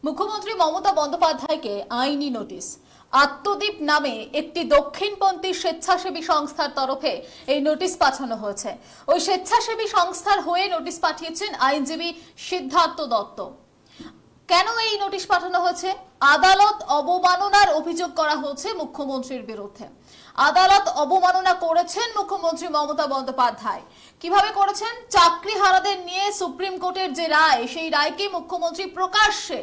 মুখ্যমন্ত্রী মমতা বন্দ্যোপাধ্যায়কে আইনি নোটিশ। আত্মদ্বীপ নামে একটি দক্ষিণপন্থী স্বেচ্ছাসেবী সংস্থার তরফে এই নোটিশ পাঠানো হয়েছে। ওই স্বেচ্ছাসেবী সংস্থার হয়ে নোটিশ পাঠিয়েছেন আইনজীবী সিদ্ধার্থ দত্ত। কেন এই নোটিশ পাঠানো হয়েছে? আদালত অবমাননার অভিযোগ করা হচ্ছে মুখ্যমন্ত্রীর বিরুদ্ধে। আদালত অবমাননা করেছেন মুখ্যমন্ত্রী মমতা বন্দ্যোপাধ্যায়। কিভাবে করেছেন? চাকরিহারাদের নিয়ে সুপ্রিম কোর্টের যে রায়, সেই রায়কে মুখ্যমন্ত্রী প্রকাশ্যে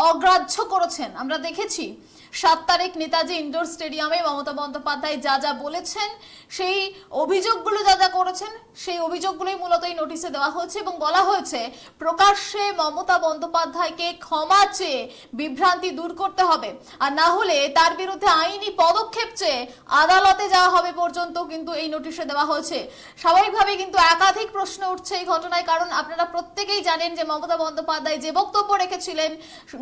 অগ্রাহ্য করেছেন। আমরা দেখেছি 7 তারিখ নেতাজি ইন্ডোর স্টেডিয়ামে মমতা বন্দ্যোপাধ্যায় যা যা বলেছেন, সেই অভিযোগগুলো যা যা করেছেন, সেই অভিযোগগুলোই মূলত এই নোটিশে দেওয়া হয়েছে এবং বলা হয়েছে প্রকাশ্যে মমতা বন্দ্যোপাধ্যায়কে ক্ষমা চেয়ে বিভ্রান্তি দূর করতে হবে, আর না হলে তার বিরুদ্ধে আইনি পদক্ষেপ চেয়ে আদালতে যাওয়া হবে পর্যন্ত কিন্তু এই নোটিশে দেওয়া হয়েছে। স্বাভাবিকভাবে কিন্তু একাধিক প্রশ্ন উঠছে এই ঘটনায়, কারণ আপনারা প্রত্যেকেই জানেন যে মমতা বন্দ্যোপাধ্যায় যে বক্তব্য রেখেছিলেন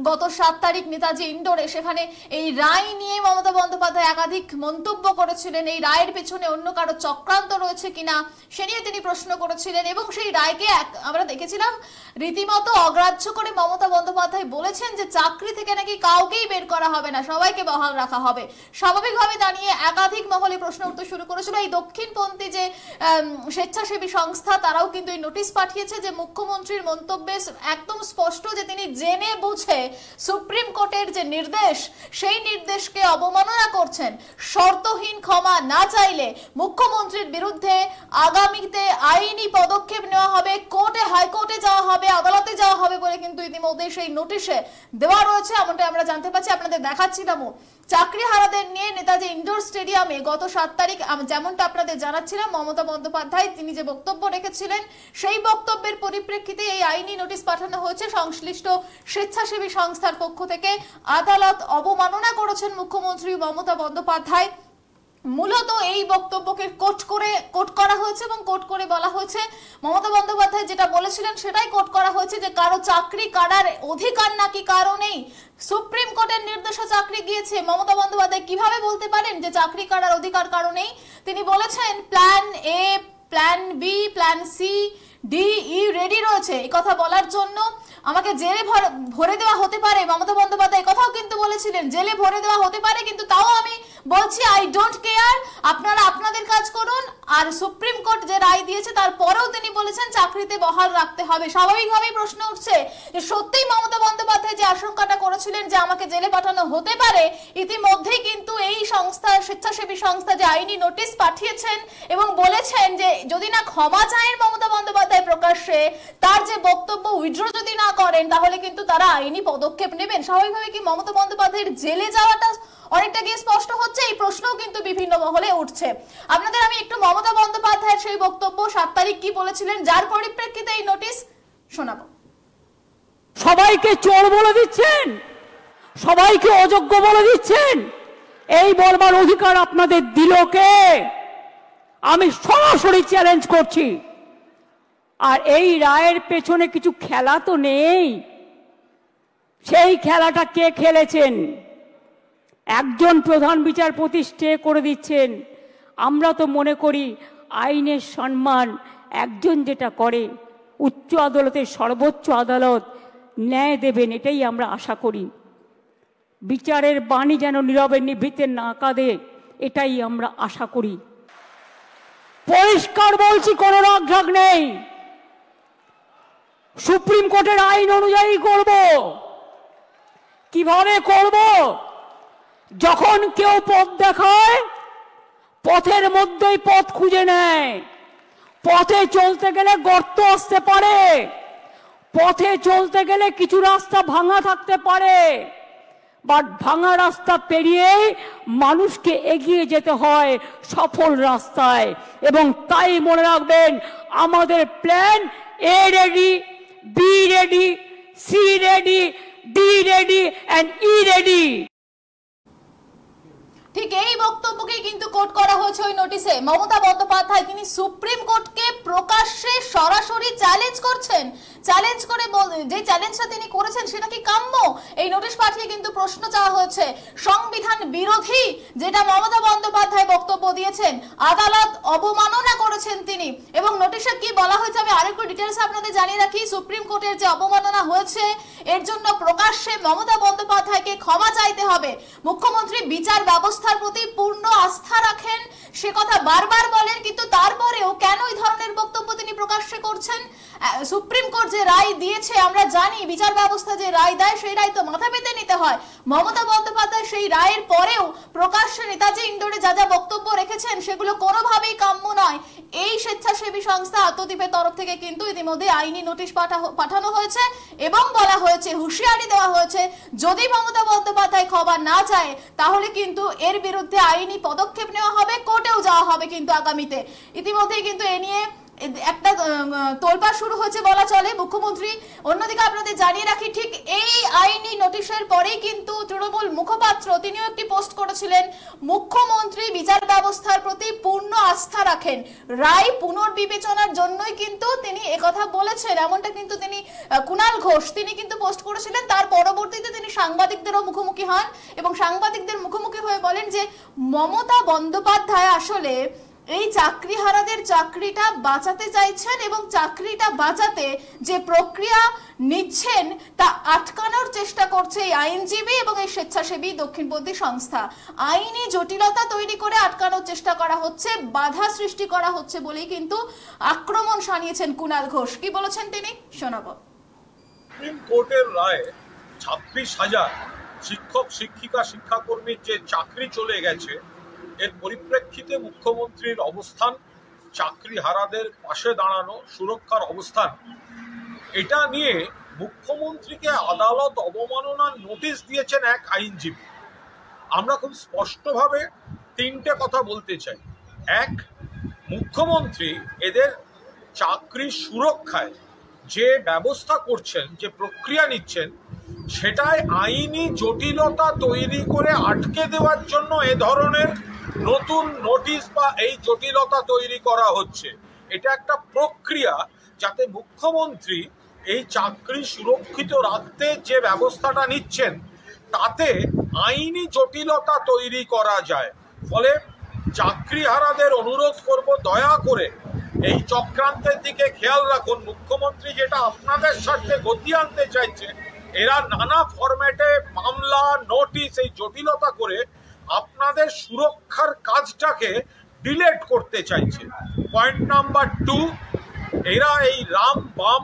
গত 7 তারিখ নেতাজি ইন্ডোরে, সেখানে এই রায় নিয়ে মমতা বন্দ্যোপাধ্যায় একাধিক মন্তব্য করেছিলেন। এই রায়ের পেছনে অন্য কারো চক্রান্ত রয়েছে কিনা সে নিয়ে তিনি প্রশ্ন করেছিলেন এবং সেই রায়কে আমরা দেখেছিলাম রীতিমতো অগ্রাহ্য করে মমতা বন্দ্যোপাধ্যায় বলেছেন যে চাকরি থেকে নাকি কাউকেই বের করা হবে না, সবাইকে বহাল রাখা হবে। স্বাভাবিকভাবে তা নিয়ে একাধিক মহলে প্রশ্ন উঠতে শুরু করেছিল। এই দক্ষিণপন্থী যে স্বেচ্ছাসেবী সংস্থা, তারাও কিন্তু এই নোটিশ পাঠিয়েছে যে মুখ্যমন্ত্রীর মন্তব্যে একদম স্পষ্ট যে তিনি জেনে বুঝে সুপ্রিম কোর্টের যে নির্দেশ, সেই নির্দেশকে অবমাননা করছেন। শর্তহীন ক্ষমা না চাইলে মুখ্যমন্ত্রীর বিরুদ্ধে আগামীতে আইনি পদক্ষেপ নেওয়া হবে, কোর্টে হাইকোর্টে যাওয়া হবে, আদালতে যাওয়া হবে বলে কিন্তু ইতিমধ্যে সেই নোটিশে দেওয়া রয়েছে। এমনটা আমরা জানতে পাচ্ছি, আপনাদের দেখাচ্ছিলামও। চাকরিহারাদের নিয়ে নেতাজি ইন্ডোর স্টেডিয়ামে গত 7 তারিখ যেমনটা আপনাদের জানাচ্ছিলাম, মমতা বন্দ্যোপাধ্যায় তিনি যে বক্তব্য রেখেছিলেন, সেই বক্তব্যের পরিপ্রেক্ষিতে এই আইনি নোটিশ পাঠানো হয়েছে। সংশ্লিষ্ট স্বেচ্ছাসেবী সংস্থার পক্ষ থেকে আদালত অবমাননা করেছেন মুখ্যমন্ত্রী মমতা বন্দ্যোপাধ্যায়। মূলত এই বক্তব্যকে কোট করা হয়েছে এবং কোট করে বলা হয়েছে মমতা বন্দ্যোপাধ্যায় যেটা বলেছিলেন সেটাই কোট করা হয়েছে যে কারো চাকরি কাটার অধিকার নাকি কারো নেই। সুপ্রিম কোর্টের নির্দেশে চাকরি গিয়েছে। মমতা বন্দ্যোপাধ্যায় কিভাবে বলতে পারেন যে চাকরি কাটার অধিকার কারো নেই? তিনি বলেছেন plan A, plan B, plan C, D, E ready রয়েছে। এই কথা বলার জন্য আমাকে জেলে ভরে দেওয়া হতে পারে। মমতা বন্দ্যোপাধ্যায় কথাও কিন্তু বলেছিলেন জেলে ভরে দেওয়া হতে পারে, কিন্তু তাও আমি বলছি আই ডোন্ট কেয়ার, আপনারা আপনাদের কাজ করুন। আর সুপ্রিম কোর্ট যে রায় দিয়েছে তারপরেও তিনি বলেছেন চাকরিতে বহাল রাখতে হবে। স্বাভাবিকভাবেই প্রশ্ন উঠছে যে সত্যিই মমতা বন্দ্যোপাধ্যায় যে আশঙ্কাটা করেছিলেন যে আমাকে জেলে পাঠানো হতে পারে, ইতিমধ্যেই কিন্তু এই সংস্থা, স্বেচ্ছাসেবী সংস্থা যে আইনি নোটিশ পাঠিয়েছেন এবং বলেছেন যে যদি না ক্ষমা চায়েন মমতা বন্দ্যোপাধ্যায় প্রকাশ্যে, তার যে বক্তব্য উইথড্র যদি না করেন, তাহলে কিন্তু তারা আইনি পদক্ষেপ নেবেন। স্বাভাবিকভাবে কি মমতা বন্দ্যোপাধ্যায়ের জেলে যাওয়াটা অনেকটা গিয়ে স্পষ্ট হচ্ছে? এই প্রশ্নও কিন্তু বিভিন্ন মহলে উঠছে। আপনাদের আমি একটু মমতা বন্দ্যোপাধ্যায়ের সেই বক্তব্য 7 তারিখ কি বলেছিলেন, যার পরিপ্রেক্ষিতে এই নোটিশ শোনাবো। সবাইকে চোর বলে দিচ্ছেন, সবাইকে অযোগ্য বলে দিচ্ছেন, এই বলবার অধিকার আপনাদের দিল কে? আমি সরাসরি চ্যালেঞ্জ করছি। আর এই রায়ের পেছনে কিছু খেলা তো নেই। সেই খেলাটা কে খেলেছেন? একজন প্রধান বিচারপতি স্টে করে দিচ্ছেন। আমরা তো মনে করি আইনের সম্মান একজন যেটা করে, উচ্চ আদালতের সর্বোচ্চ আদালত ন্যায় দেবেন, এটাই আমরা আশা করি। বিচারের বাণী যেন নীরবে নিভৃতে না কাঁদে, এটাই আমরা আশা করি। পরিষ্কার বলছি, কোনো রাগঢাক নেই। সুপ্রিম কোর্টের আইন অনুযায়ী করব। কিভাবে করব? যখন কেউ পথ দেখায়, পথের মধ্যেই পথ খুঁজে নেয়। পথে চলতে গেলে গর্ত আসতে পারে, পথে চলতে গেলে কিছু রাস্তা ভাঙা থাকতে পারে, বাট ভাঙা রাস্তা পেরিয়েই মানুষকে এগিয়ে যেতে হয় সফল রাস্তায়। এবং তাই মনে রাখবেন, আমাদের plan A ready, B ready, C ready, D ready and E ready. ঠিক এই বক্তব্যকে কিন্তু কোট করা হয়েছে ওই নোটিশে। মমতা বন্দ্যোপাধ্যায় তিনি সুপ্রিম কোর্টকে প্রকাশ্যে সরাসরি চ্যালেঞ্জ করছেন। চ্যালেঞ্জ করে যে চ্যালেঞ্জটা তিনি করেছেন সেটা কি কাম্য? এই এই নোটিশ পাঠিয়ে কিন্তু প্রশ্ন চাওয়া হয়েছে সংবিধান বিরোধী যেটা মমতা বন্দ্যোপাধ্যায় বক্তব্য দিয়েছেন, আদালত অবমাননা করেছেন তিনি। এবং নোটিশে কি বলা হয়েছে আমি আরেকটু ডিটেইলস আপনাদের জানিয়ে রাখি। সুপ্রিম কোর্টের যে অবমাননা হয়েছে এর জন্য প্রকাশ্যে মমতা বন্দ্যোপাধ্যায়কে ক্ষমা চাইতে হবে। মুখ্যমন্ত্রী বিচার ব্যবস্থার প্রতি পূর্ণ আস্থা রাখেন সে কথা বারবার বলেন, কিন্তু তারপরেও কেন এই ধরনের বক্তব্য তিনি প্রকাশ্যে করছেন? সুপ্রিম কোর্ট যে রায় দিয়েছে আমরা জানি, বিচার ব্যবস্থা যে রায় দেয় সেই রায় তো মাথা পেতে নিতে হয়। মমতা বন্দ্যোপাধ্যায় সেই রায়ের পরেও প্রকাশ্যে নেতাজি ইন্ডোরে যা যা বক্তব্য রেখেছেন সেগুলো কোনোভাবেই কাম্য নয়। এই স্বেচ্ছাসেবী সংস্থা আত্মদ্বীপের তরফ থেকে কিন্তু ইতিমধ্যে আইনি নোটিশ পাঠানো হয়েছে এবং বলা হয়েছে, হুঁশিয়ারি দেওয়া হয়েছে, যদি মমতা বন্দ্যোপাধ্যায় ক্ষমা না চায় তাহলে কিন্তু এর বিরুদ্ধে আইনি পদক্ষেপ নেওয়া হবে, কোর্টেও যাওয়া হবে কিন্তু আগামীতে। ইতিমধ্যেই কিন্তু এ নিয়ে একটা তোলপাড় শুরু হয়েছে বলা চলে। মুখ্যমন্ত্রী, অন্যদিকে আপনাদের জানিয়ে রাখি, ঠিক এই আইনি নোটিশের পরেই কিন্তু তৃণমূল মুখপাত্র তিনিও একটি পোস্ট করেছিলেন, মুখ্যমন্ত্রী বিচার ব্যবস্থার প্রতি পূর্ণ আস্থা রাখেন, রায় পুনর্বিবেচনার জন্যই কিন্তু তিনি একথা বলেছেন। এমনটা কিন্তু তিনি কুণাল ঘোষ তিনি কিন্তু পোস্ট করেছিলেন। তার পরবর্তীতে তিনি সাংবাদিকদেরও মুখোমুখি হন এবং সাংবাদিকদের মুখোমুখি হয়ে বলেন যে মমতা বন্দ্যোপাধ্যায় আসলে এই চাকরিহারাদের চাকরিটা বাঁচাতে চাইছেন এবং চাকরিটা বাঁচাতে যে প্রক্রিয়া নিচ্ছেন তা আটকানোর চেষ্টা করছে এই আইনজীবী এবং এই স্বেচ্ছাসেবী দক্ষিণপন্থী সংস্থা। আইনি জটিলতা তৈরি করে আটকানোর চেষ্টা করা হচ্ছে, বাধা সৃষ্টি করা হচ্ছে বলেই কিন্তু আক্রমণ শানিয়েছেন কুণাল ঘোষ। কি বলেছেন তিনি শোনাবো। সুপ্রিম কোর্টের রায়ে 26,000 শিক্ষক শিক্ষিকা শিক্ষাকর্মীর যে চাকরি চলে গেছে, এর পরিপ্রেক্ষিতে মুখ্যমন্ত্রীর অবস্থান, চাকরিহারাদের পাশে দাঁড়ানো, সুরক্ষার অবস্থান, এটা নিয়ে মুখ্যমন্ত্রীকে আদালত অবমাননার নোটিশ দিয়েছেন এক আইনজীবী। আমরা খুব স্পষ্টভাবে তিনটে কথা বলতে চাই। এক, মুখ্যমন্ত্রী এদের চাকরি সুরক্ষায় যে ব্যবস্থা করছেন, যে প্রক্রিয়া নিচ্ছেন, সেটাই আইনি জটিলতা তৈরি করে আটকে দেওয়ার জন্য এ ধরনের নতুন নোটিশ বা এই জটিলতা তৈরি করা হচ্ছে। এটা একটা প্রক্রিয়া যাতে মুখ্যমন্ত্রী এই চাকরি সুরক্ষিত রাখতে যে ব্যবস্থাটা নিচ্ছেন তাতে আইনি জটিলতা তৈরি করা যায়। ফলে চাকরিহারাদের অনুরোধ করব, দয়া করে এই চক্রান্তের দিকে খেয়াল রাখুন। মুখ্যমন্ত্রী যেটা আপনাদের স্বার্থে গতি আনতে চাইছে, এরা নানা ফরম্যাটে মামলা, নোটিশ, এই জটিলতা করে আপনাদের সুরক্ষার কাজটাকে ডিলেট করতে চাইছে। পয়েন্ট নাম্বার 2, এরা এই রাম বাম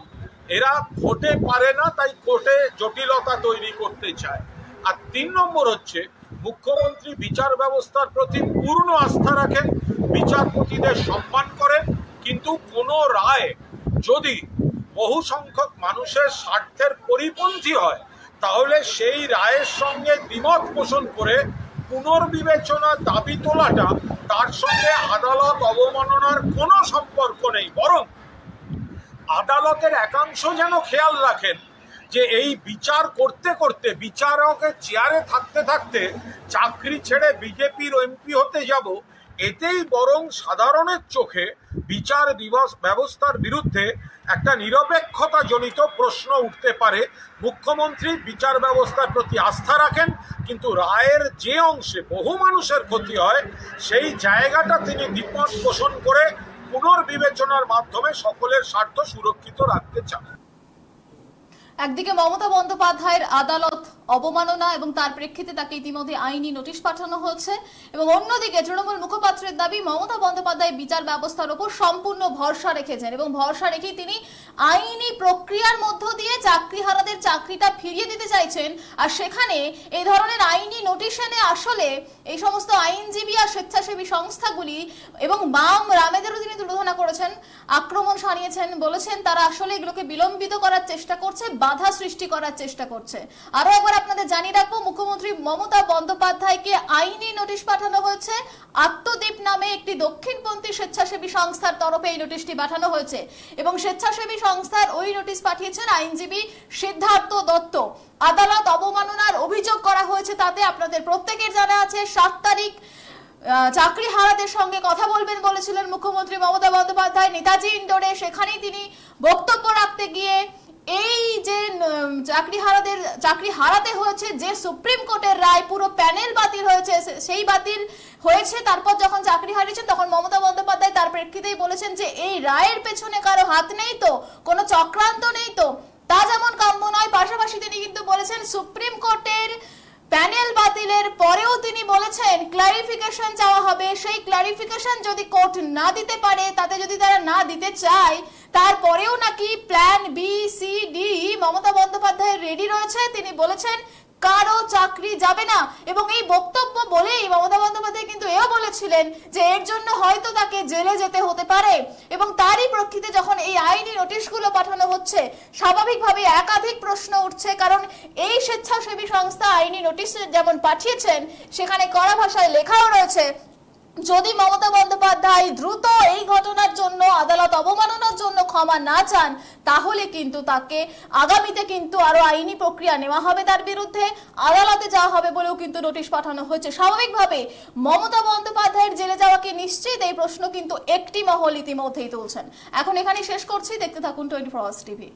এরা ভোটে পারে না, তাই কোর্টে জটিলতা তৈরি করতে চায়। আর 3 নম্বর হচ্ছে, মুখ্যমন্ত্রী বিচার ব্যবস্থার প্রতি পূর্ণ আস্থা রাখেন, বিচারপতিদের সম্মান করেন, কিন্তু কোনো রায় যদি বহু সংখ্যক মানুষের স্বার্থের পরিপন্থী হয় তাহলে সেই রায়ের সঙ্গে দ্বিমত পোষণ করে পুনর্বিবেচনার দাবি তোলাটা, তার সঙ্গে আদালত অবমাননার কোনো সম্পর্ক নেই। বরং আদালতের একাংশ যেন খেয়াল রাখেন যে এই বিচার করতে করতে, বিচারকের চেয়ারে থাকতে থাকতে চাকরি ছেড়ে বিজেপির এমপি হতে যাব, এতেই বরং সাধারণের চোখে বিচার ব্যবস্থার বিরুদ্ধে একটা নিরপেক্ষতা জনিত প্রশ্ন উঠতে পারে। মুখ্যমন্ত্রী বিচার ব্যবস্থার প্রতি আস্থা রাখেন, কিন্তু রায়ের যে অংশে বহু মানুষের ক্ষতি হয় সেই জায়গাটা তিনি দ্বিমত পোষণ করে পুনর্বিবেচনার মাধ্যমে সকলের স্বার্থ সুরক্ষিত রাখতে চান। একদিকে মমতা বন্দ্যোপাধ্যায়ের আদালত অবমাননা এবং তার প্রেক্ষিতে তাকে ইতিমধ্যে আইনি নোটিশ পাঠানো হয়েছে, এবং অন্যদিকে তৃণমূল মুখপাত্রের দাবি মমতা বন্দ্যোপাধ্যায় বিচার ব্যবস্থার উপর সম্পূর্ণ ভরসা রেখেছেন এবং ভরসা রেখেই তিনি আইনি প্রক্রিয়ার মধ্য দিয়ে চাকরিহারাদের চাকরিটা ফিরিয়ে দিতে চাইছেন। আর সেখানে এই ধরনের আইনি নোটিশ এনে আসলে এই সমস্ত আইনজীবী আর স্বেচ্ছাসেবী সংস্থাগুলি এবং বাম রামেদেরও তিনি তুলনা করেছেন, আক্রমণ শানিয়েছেন, বলেছেন তারা আসলে এগুলোকে বিলম্বিত করার চেষ্টা করছে, বাধা সৃষ্টি করার চেষ্টা করছে। আরো একবার আপনাদের জানিয়ে রাখবো, মুখ্যমন্ত্রী মমতা বন্দ্যোপাধ্যায়কে আইনি নোটিশ পাঠানো হয়েছে। আত্মদ্বীপ নামে একটি দক্ষিণপন্থী স্বেচ্ছাসেবী সংস্থার তরফে এই নোটিশটি পাঠানো হয়েছে এবং স্বেচ্ছাসেবী সংস্থার ওই নোটিশ পাঠিয়েছেন আইনজীবী সিদ্ধার্থ দত্ত। আদালত অবমাননার অভিযোগ করা হয়েছে, তাতে আপনাদের প্রত্যেকের জানা আছে 7 তারিখ চাকরিহারাদের সঙ্গে কথা বলবেন বলেছিলেন মুখ্যমন্ত্রী মমতা বন্দ্যোপাধ্যায় নেতাজি ইন্ডোরে। সেখানেই তিনি বক্তব্য রাখতে গিয়ে এই যে চাকরি হারাতে হয়েছে, যে সুপ্রিম কোর্টের রায় পুরো প্যানেল বাতিল হয়েছে, সেই বাতিল হয়েছে, তারপর যখন চাকরি হারিয়েছেন তখন মমতা বন্দ্যোপাধ্যায় তার প্রেক্ষিতেই বলেছেন যে এই রায়ের পেছনে কারো হাত নেই তো, কোনো চক্রান্ত নেই তো, তা যেমন কাম্য নয়। পাশাপাশি তিনি কিন্তু বলেছেন সুপ্রিম কোর্টের প্যানেল বাতিলের পরেও তিনি বলেছেন ক্লারিফিকেশন চাওয়া হবে, সেই ক্লারিফিকেশন যদি কোর্ট না দিতে পারে, তাতে যদি তারা না দিতে চায়, তারপরেও নাকি plan B C D Mamata Bandyopadhyay ready রয়েছে। তিনি বলেছেন কারো চাকরি যাবে না, এবং এই বক্তব্য বলেই মমতা বন্দ্যোপাধ্যায় কিন্তু এও বলেছিলেন যে এর জন্য হয়তো তাকে জেলে যেতে হতে পারে। এবং তারই প্রেক্ষিতে যখন এই আইনি নোটিশগুলো পাঠানো হচ্ছে, স্বাভাবিকভাবে একাধিক প্রশ্ন উঠছে, কারণ এই স্বেচ্ছাসেবী সংস্থা আইনি নোটিশ যেমন পাঠিয়েছেন, সেখানে কড়া ভাষায় লেখাও রয়েছে যদি মমতা বন্দ্যোপাধ্যায় দ্রুত এই ঘটনার জন্য, আদালত অবমাননার জন্য ক্ষমা না চান, তাহলে কিন্তু তাকে আগামীতে কিন্তু আরো আইনি প্রক্রিয়া নেওয়া হবে, তার বিরুদ্ধে আদালতে যাওয়া হবে বলেও কিন্তু নোটিশ পাঠানো হয়েছে। স্বাভাবিকভাবে মমতা বন্দ্যোপাধ্যায়ের জেলে যাওয়া কি নিশ্চিত, এই প্রশ্ন কিন্তু একটি মহল ইতিমধ্যেই তুলছেন। এখন এখানে শেষ করছি, দেখতে থাকুন 24 আওয়ার্স টিভি।